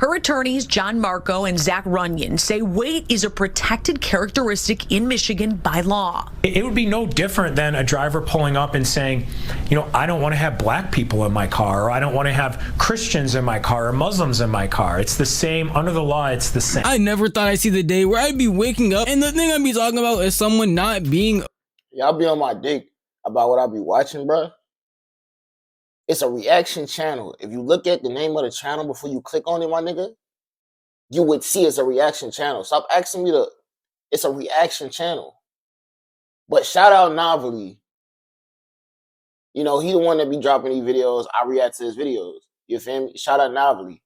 Her attorneys, John Marco and Zach Runyon, say weight is a protected characteristic in Michigan by law. It would be no different than a driver pulling up and saying, you know, I don't want to have black people in my car, or I don't want to have Christians in my car or Muslims in my car. It's the same. Under the law, it's the same. I never thought I'd see the day where I'd be waking up and the thing I'd be talking about is someone not being... Y'all be on my dick about what I be watching, bruh. It's a reaction channel. If you look at the name of the channel before you click on it, my nigga, you would see it's a reaction channel. Stop asking me to... It's a reaction channel. But shout out Novelty. You know, he the one that be dropping these videos. I react to his videos. You feel me? Shout out Novelty.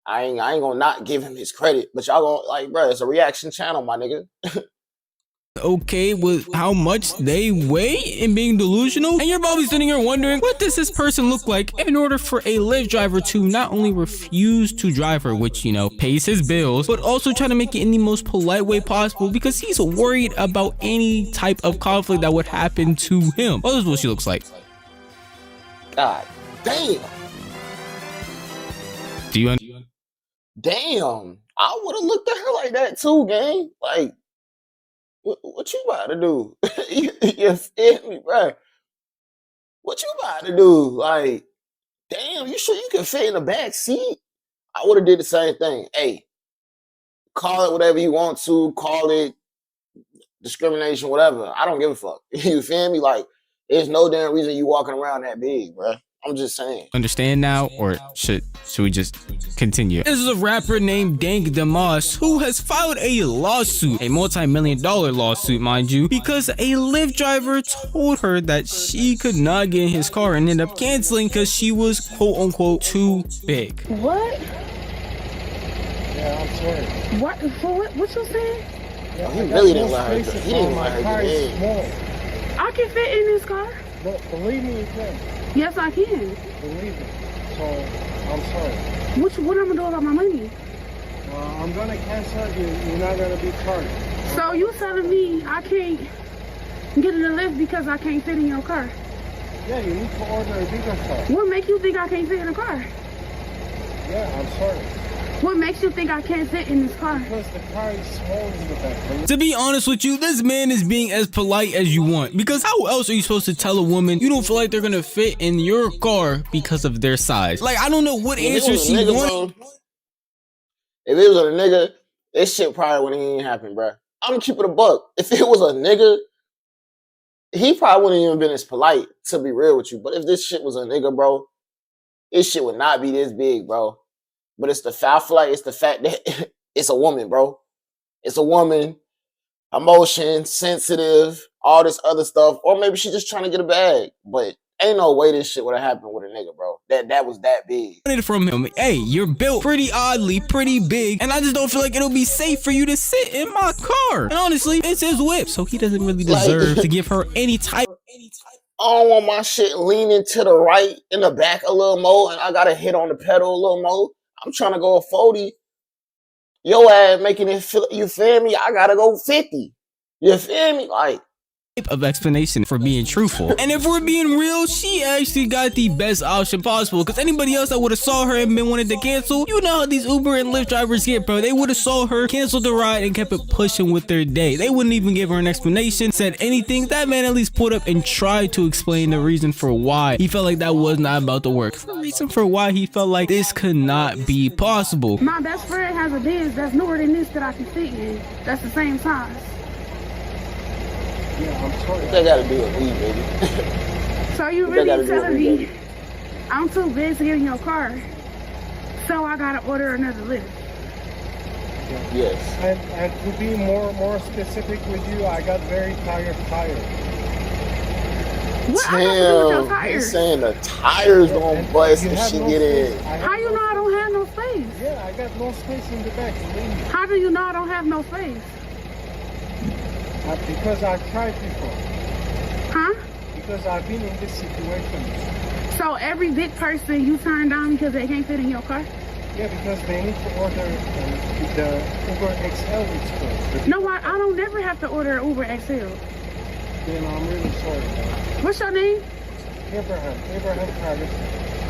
I ain't gonna not give him his credit, but y'all gonna, like, bro, it's a reaction channel, my nigga. Okay with how much they weigh and being delusional, and you're probably sitting here wondering, what does this person look like in order for a Lyft driver to not only refuse to drive her, which, you know, pays his bills, but also try to make it in the most polite way possible because he's worried about any type of conflict that would happen to him. Well, this is what she looks like. God damn. Do you Damn. I would have looked at her like that too, gang. Like, what you about to do? You feel me, bro? What you about to do? Like, damn, you sure you can fit in the back seat? I would have did the same thing. Hey, call it whatever you want to. Call it discrimination, whatever. I don't give a fuck. You feel me? Like, there's no damn reason you walking around that big, bro. I'm just saying. Understand now, or should we just continue? This is a rapper named Dank who has filed a lawsuit, a multi-million-dollar lawsuit, mind you, because a Lyft driver told her that she could not get in his car and ended up canceling because she was quote-unquote too big. What? Yeah, I'm sorry. What? For what? What you saying? Yeah, He really didn't let her. He didn't let her car get is in. small. I can fit in this car. But believe me, you can. Yes, I can. Believe me. So, I'm sorry. What I'm gonna do about my money? I'm gonna cancel you. You're not gonna be charged. So you telling me I can't get in the Lyft because I can't fit in your car? Yeah, you need to order a bigger car. What makes you think I can't fit in a car? Yeah, I'm sorry. What makes you think I can't fit in this car? Because the car is small in the back. To be honest with you, this man is being as polite as you want, because how else are you supposed to tell a woman you don't feel like they're gonna fit in your car because of their size? Like, I don't know what answer she wants. If it was a nigga, this shit probably wouldn't even happen, bro. I'm gonna keep it a buck. If it was a nigga, he probably wouldn't even been as polite, to be real with you. But if this shit was a nigga, bro, this shit would not be this big, bro. But it's the fact, it's the fact that it's a woman, bro. It's a woman, emotion, sensitive, all this other stuff. Or maybe she's just trying to get a bag. But ain't no way this shit would have happened with a nigga, bro. That was that big. From him, hey, you're built pretty oddly, pretty big, and I just don't feel like it'll be safe for you to sit in my car. And honestly, it's his whip, so he doesn't really deserve to give her any type. I don't want my shit leaning to the right in the back a little more, and I gotta hit on the pedal a little more. I'm trying to go 40. Your ass making it feel, you feel me? I gotta go 50. You feel me? Like, Of explanation for being truthful. And if we're being real, she actually got the best option possible, because anybody else that would have saw her and been wanted to cancel, you know how these Uber and Lyft drivers get, bro. They would have saw her, canceled the ride, and kept it pushing with their day. They wouldn't even give her an explanation, said anything. That man at least pulled up and tried to explain the reason for why he felt like that was not about to work. The reason for why he felt like this could not be possible. My best friend has a Benz that's newer than this that I can fit in. That's the same size. Yeah, I'm sorry. they gotta do with me, baby. So you They gotta really do with telling me, me baby. I'm too big to get in your car, so I gotta order another Lyft? Yes. And to be more specific with you, I got very tired tires. What I got to do with your Damn, tires? he's saying the tires gonna bust if she get in. How you know I don't have no space? Yeah, I got no space in the back. Believe me. How do you know I don't have no space? Because I've tried before. Huh? Because I've been in this situation. So every big person you turn down because they can't fit in your car? Yeah, because they need to order the Uber XL it's called. No, I don't never have to order an Uber XL. Then I'm really sorry. What's your name? Abraham Travis.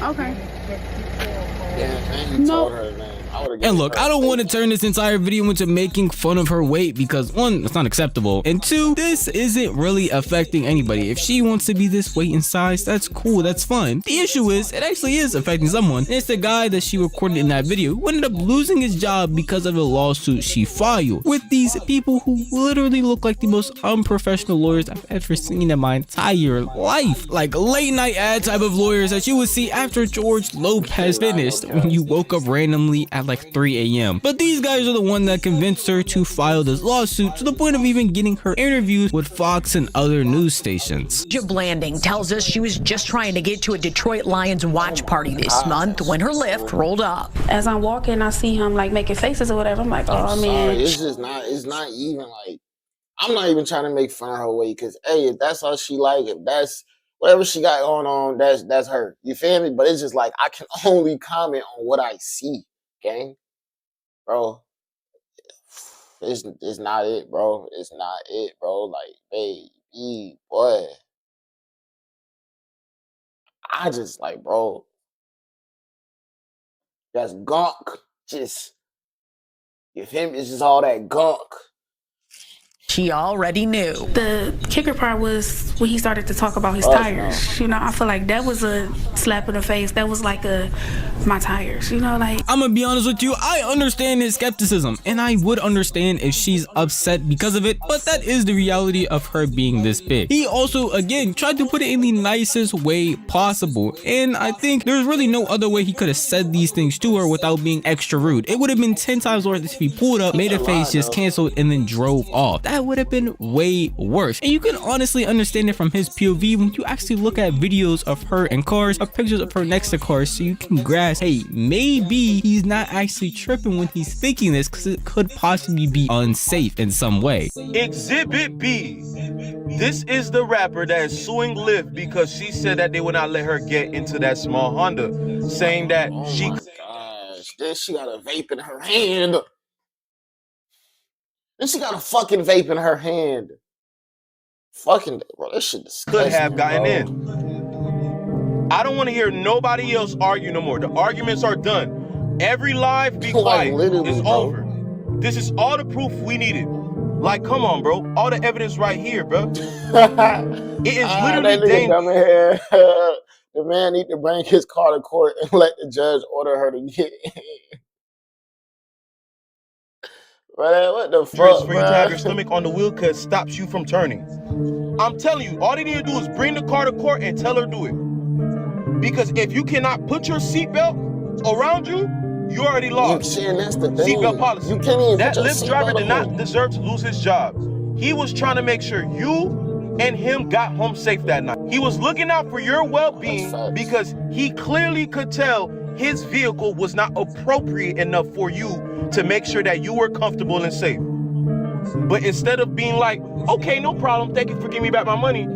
Okay. Yeah, and he No. told her, man. I would've And given look, her I don't a want to turn this entire video into making fun of her weight because one, it's not acceptable, and two, this isn't really affecting anybody. If she wants to be this weight and size, that's cool, that's fine. The issue is, it actually is affecting someone, and it's the guy that she recorded in that video who ended up losing his job because of a lawsuit she filed with these people who literally look like the most unprofessional lawyers I've ever seen in my entire life. Like late night ad type of lawyers that you would see after George Lopez finished when you woke up randomly at like 3 a.m. But these guys are the one that convinced her to file this lawsuit to the point of even getting her interviews with Fox and other news stations. Blanding tells us she was just trying to get to a Detroit Lions watch party this month when her Lyft rolled up. As I'm walking, I see him like making faces or whatever. I'm like, oh Sorry, man. it's just not. It's not even like. I'm not even trying to make fun of her weight because hey, if that's all she like, if that's whatever she got going on, that's her. You feel me? But it's just like I can only comment on what I see, gang. Bro, it's not it, bro. It's not it, bro. Like, baby, boy. I just like, bro. That's gunk. Just, you feel me? It's just all that gunk. She already knew. The kicker part was when he started to talk about his tires. You know, I feel like that was a slap in the face. That was like my tires, you know, like. I'm gonna be honest with you, I understand his skepticism, and I would understand if she's upset because of it, but that is the reality of her being this big. He also, again, tried to put it in the nicest way possible, and I think there's really no other way he could have said these things to her without being extra rude. It would have been 10 times worse if he pulled up, made a face, just canceled, and then drove off. That would have been way worse. And you can honestly understand it from his POV when you actually look at videos of her and cars, or pictures of her next to cars, so you can grasp, hey, maybe he's not actually tripping when he's thinking this because it could possibly be unsafe in some way. Exhibit B. This is the rapper that is suing Lyft because she said that they would not let her get into that small Honda, saying that she. Oh my gosh, then she got a vape in her hand. Then she got a fucking vape in her hand. Fucking, bro, this shit disgusting. Could have gotten bro. in. I don't want to hear nobody else argue no more. The arguments are done. Every live be Like, quiet. literally, It's bro. over. This is all the proof we needed. Like, come on, bro. All the evidence right here, bro. It is That literally nigga dangerous. dumb in here. The man need to bring his car to court and let the judge order her to get in. Bro, what the fuck, For you to have your bro? stomach on the wheel because it stops you from turning. I'm telling you, all they need to do is bring the car to court and tell her do it. Because if you cannot put your seatbelt around you, you already lost. And that's the thing. Seatbelt policy. You can't even That put your Lyft driver seatbelt did not on. deserve to lose his job. He was trying to make sure you and him got home safe that night. He was looking out for your well-being That's facts. because he clearly could tell his vehicle was not appropriate enough for you to make sure that you were comfortable and safe. But instead of being like, okay, no problem, thank you for giving me back my money,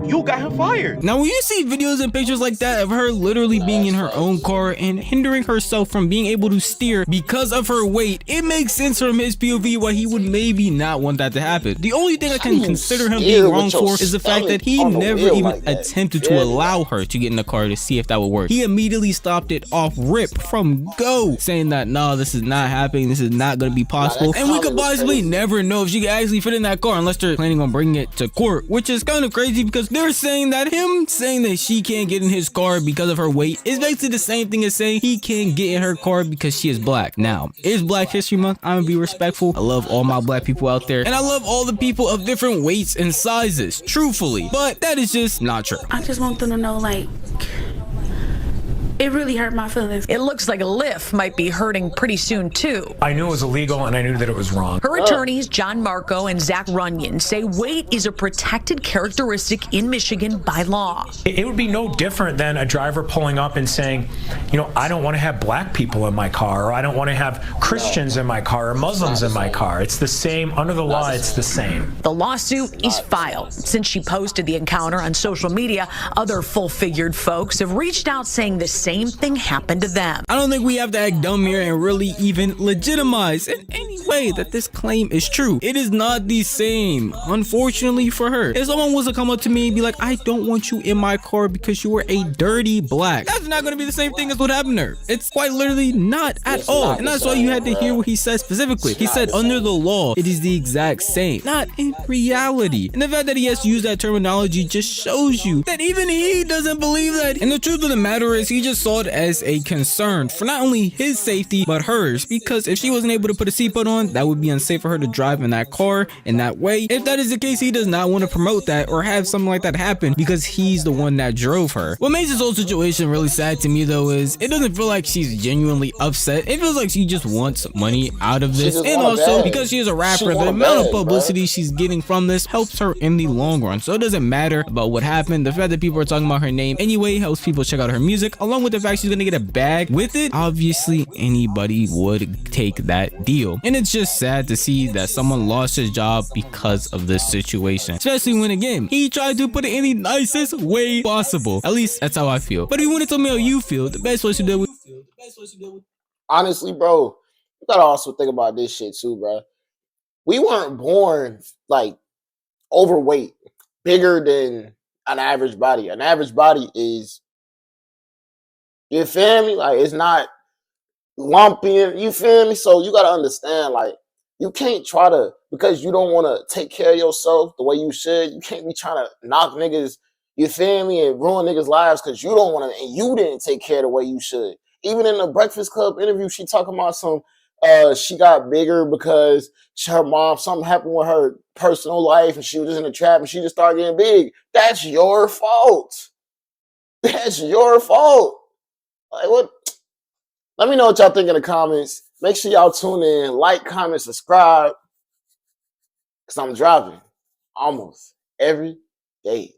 you got him fired. Now, when you see videos and pictures like that of her literally being in her own car and hindering herself from being able to steer because of her weight, it makes sense from his POV why he would maybe not want that to happen. The only thing I can consider him being wrong for is the fact that he never even attempted to allow her to get in the car to see if that would work. He immediately stopped it off rip from go, saying that, no, this is not happening, this is not going to be possible, and we could possibly never know if she could actually fit in that car unless they're planning on bringing it to court, which is kind of crazy because they're saying that him saying that she can't get in his car because of her weight is basically the same thing as saying he can't get in her car because she is black. Now, it's Black History Month. I'm gonna be respectful. I love all my black people out there, and I love all the people of different weights and sizes, truthfully, but that is just not true. I just want them to know, like, it really hurt my feelings. It looks like Lyft might be hurting pretty soon, too. I knew it was illegal and I knew that it was wrong. Her attorneys, John Marco and Zach Runyon, say weight is a protected characteristic in Michigan by law. It would be no different than a driver pulling up and saying, you know, I don't want to have black people in my car, or I don't want to have Christians in my car, or Muslims in my car. It's the same. Under the law, it's the same. The lawsuit is filed. Since she posted the encounter on social media, other full-figured folks have reached out saying the same thing happened to them. I don't think we have to act dumb here and really even legitimize in any way that this claim is true. It is not the same, unfortunately for her. If someone was to come up to me and be like, I don't want you in my car because you are a dirty black, that's not going to be the same thing as what happened to her. It's quite literally not at all. And that's why you had to hear what he said specifically. He said under the law, it is the exact same, not in reality. And the fact that he has to use that terminology just shows you that even he doesn't believe that. And the truth of the matter is, he just saw it as a concern for not only his safety, but hers. Because if she wasn't able to put a seatbelt on, that would be unsafe for her to drive in that car in that way. If that is the case, he does not want to promote that or have something like that happen because he's the one that drove her. What makes this whole situation really sad to me though is it doesn't feel like she's genuinely upset. It feels like she just wants money out of this. And also because she is a rapper, the amount of publicity she's getting from this helps her in the long run. So it doesn't matter about what happened. The fact that people are talking about her name anyway helps people check out her music, along with the fact she's gonna get a bag with it. Obviously anybody would take that deal. And it's just sad to see that someone lost his job because of this situation, especially when again he tried to put it in the nicest way possible. At least that's how I feel. But if you want to tell me how you feel, the best way to do it. Honestly, bro, you gotta also think about this shit too, bro. We weren't born like overweight, bigger than an average body. An average body is, you feel me? Like, it's not lumpy, you feel me? So you gotta understand, like, you can't try to, because you don't want to take care of yourself the way you should, you can't be trying to knock niggas, you feel me, and ruin niggas' lives because you don't want to, and you didn't take care the way you should. Even in the Breakfast Club interview, she talking about some, she got bigger because her mom, something happened with her personal life and she was just in the trap and she just started getting big. That's your fault. That's your fault. Like, what? Let me know what y'all think in the comments. Make sure y'all tune in, like, comment, subscribe, because I'm dropping almost every day.